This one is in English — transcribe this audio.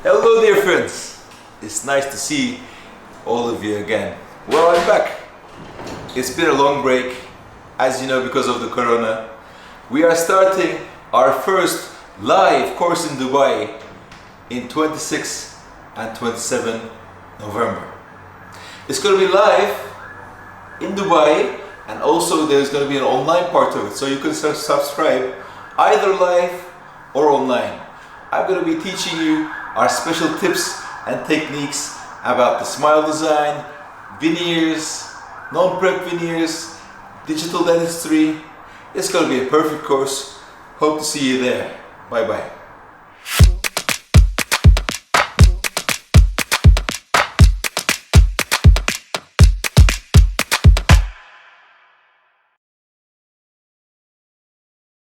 Hello dear friends, it's nice to see all of you again. Well, I'm back. It's been a long break, as you know, because of the corona. We are starting our first live course in Dubai in 26 and 27 November. It's going to be live in Dubai, and also there's going to be an online part of it, so you can subscribe either live or online. I'm going to be teaching you our special tips and techniques about the smile design, veneers, non-prep veneers, digital dentistry. It's going to be a perfect course. Hope to see you there. Bye bye.